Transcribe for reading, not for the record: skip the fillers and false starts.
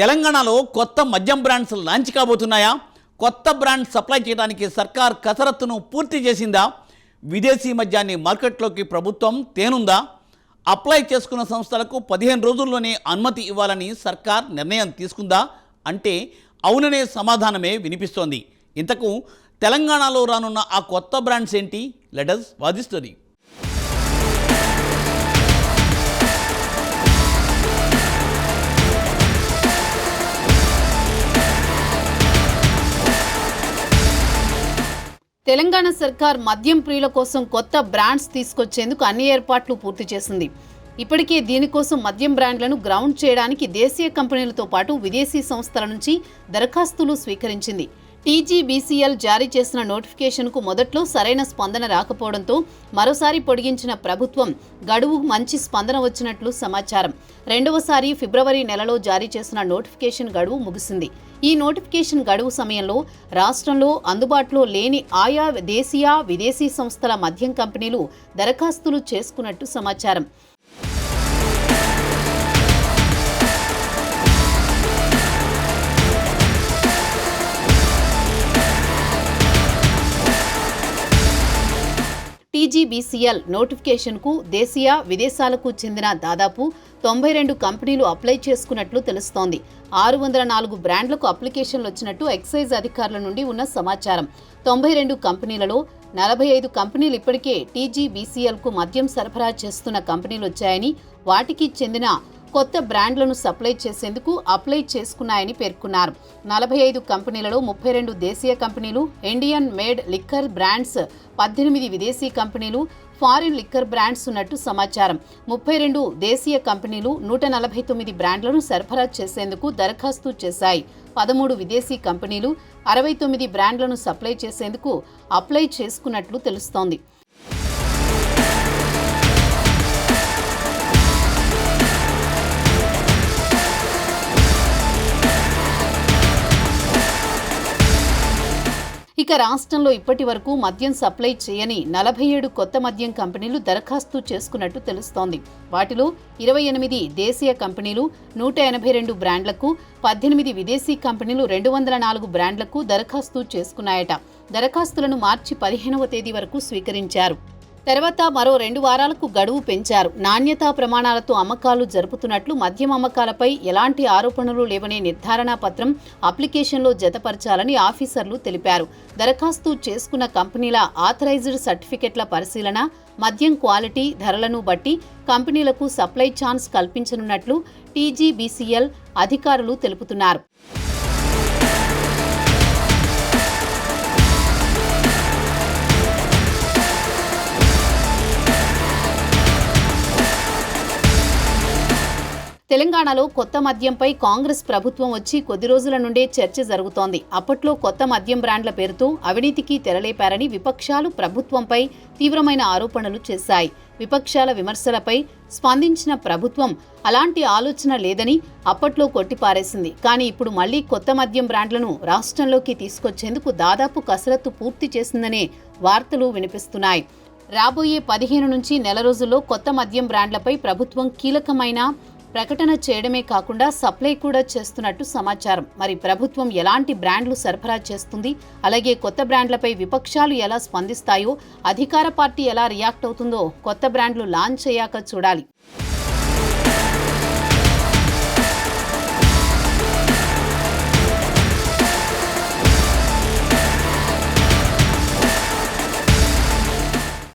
తెలంగాణలో కొత్త మద్యం బ్రాండ్స్ లాంచ్ కాబోతున్నాయా? కొత్త బ్రాండ్ సప్లై చేయడానికి సర్కార్ కసరత్తును పూర్తి చేసిందా? విదేశీ మద్యాన్ని మార్కెట్లోకి ప్రభుత్వం తేనుందా? అప్లై చేసుకున్న సంస్థలకు 15 రోజుల్లోనే అనుమతి ఇవ్వాలని సర్కార్ నిర్ణయం తీసుకుందా అంటే అవుననే సమాధానమే వినిపిస్తోంది. ఇంతకు తెలంగాణలో రానున్న ఆ కొత్త బ్రాండ్స్ ఏంటి? Let us watch the story. Telangana సర్కార్ మద్యం ప్రియుల కోసం కొత్త బ్రాండ్స్ తీసుకొచ్చేందుకు అన్ని ఏర్పాట్లు పూర్తి చేసింది. ఇప్పటికే దీనికోసం మద్యం బ్రాండ్లను గ్రౌండ్ చేయడానికి దేశీయ కంపెనీలతో పాటు విదేశీ సంస్థల నుంచి దరఖాస్తులు స్వీకరించింది. టీజీబీసీఎల్ జారీ చేసిన నోటిఫికేషన్కు మొదట్లో సరైన స్పందన రాకపోవడంతో మరోసారి పొడిగించిన ప్రభుత్వం గడువు మంచి స్పందన వచ్చినట్లు సమాచారం. రెండవసారి ఫిబ్రవరి నెలలో జారీ చేసిన నోటిఫికేషన్ గడువు ముగిసింది. ఈ నోటిఫికేషన్ గడువు సమయంలో రాష్ట్రంలో అందుబాటులో లేని ఆయా దేశీయ విదేశీ సంస్థల మద్యం కంపెనీలు దరఖాస్తులు చేసుకున్నట్టు సమాచారం. టీజీబీసీఎల్ నోటిఫికేషన్కు దేశీయ విదేశాలకు చెందిన దాదాపు 92 కంపెనీలు అప్లై చేసుకున్నట్లు తెలుస్తోంది. 604 బ్రాండ్లకు అప్లికేషన్లు వచ్చినట్టు ఎక్సైజ్ అధికారుల నుండి ఉన్న సమాచారం. 92 కంపెనీలలో 45 కంపెనీలు ఇప్పటికే టీజీబీసీఎల్కు మద్యం సరఫరా చేస్తున్న కంపెనీలు వచ్చాయని, వాటికి చెందిన కొత్త బ్రాండ్లను సప్లై చేసేందుకు అప్లై చేసుకున్నాయని పేర్కొన్నారు. 45 కంపెనీలలో 32 దేశీయ కంపెనీలు, ఇండియన్ మేడ్ లిక్కర్ బ్రాండ్స్ 18 విదేశీ కంపెనీలు, ఫారిన్ లిక్కర్ బ్రాండ్స్ ఉన్నట్టు సమాచారం. 32 దేశీయ కంపెనీలు 149 బ్రాండ్లను సరఫరా చేసేందుకు దరఖాస్తు చేశాయి. 13 విదేశీ కంపెనీలు 69 బ్రాండ్లను సప్లై చేసేందుకు అప్లై చేసుకున్నట్లు తెలుస్తోంది. ఇక రాష్ట్రంలో ఇప్పటి వరకు మద్యం సప్లై చేయని 47 కొత్త మద్యం కంపెనీలు దరఖాస్తు చేసుకున్నట్టు తెలుస్తోంది. వాటిలో 28 దేశీయ కంపెనీలు 182 బ్రాండ్లకు, 18 విదేశీ కంపెనీలు 204 బ్రాండ్లకు దరఖాస్తు చేసుకున్నాయట. దరఖాస్తులను మార్చి 15వ తేదీ వరకు స్వీకరించారు. తర్వాత మరో 2 వారాలకు గడువు పెంచారు. నాణ్యతా ప్రమాణాలతో అమ్మకాలు జరుపుతున్నట్లు, మద్యం అమ్మకాలపై ఎలాంటి ఆరోపణలు లేవనే నిర్ధారణ పత్రం అప్లికేషన్లో జతపరచాలని ఆఫీసర్లు తెలిపారు. దరఖాస్తు చేసుకున్న కంపెనీల ఆథరైజ్డ్ సర్టిఫికెట్ల పరిశీలన, మద్యం క్వాలిటీ, ధరలను బట్టి కంపెనీలకు సప్లై ఛాన్స్ కల్పించనున్నట్లు టీజీబీసీఎల్ అధికారులు తెలుపుతున్నారు. తెలంగాణలో కొత్త మద్యంపై కాంగ్రెస్ ప్రభుత్వం వచ్చి కొద్ది రోజుల నుండే చర్చ జరుగుతోంది. అప్పట్లో కొత్త మద్యం బ్రాండ్ల పేరుతో అవినీతికి తెరలేపారని విపక్షాలు ప్రభుత్వంపై తీవ్రమైన ఆరోపణలు చేశాయి. విపక్షాల విమర్శలపై స్పందించిన ప్రభుత్వం అలాంటి ఆలోచన లేదని అప్పట్లో కొట్టిపారేసింది. కానీ ఇప్పుడు మళ్లీ కొత్త మద్యం బ్రాండ్లను రాష్ట్రంలోకి తీసుకొచ్చేందుకు దాదాపు కసరత్తు పూర్తి చేసిందనే వార్తలు వినిపిస్తున్నాయి. రాబోయే 15 నుంచి నెల రోజుల్లో కొత్త మద్యం బ్రాండ్లపై ప్రభుత్వం కీలకమైన ప్రకటన చేయడమే కాకుండా సప్లై కూడా చేస్తున్నట్టు సమాచారం. మరి ప్రభుత్వం ఎలాంటి బ్రాండ్లు సరఫరా చేస్తుంది, అలాగే కొత్త బ్రాండ్లపై విపక్షాలు ఎలా స్పందిస్తాయో, అధికార పార్టీ ఎలా రియాక్ట్ అవుతుందో కొత్త బ్రాండ్లు లాంచ్ అయ్యాక చూడాలి.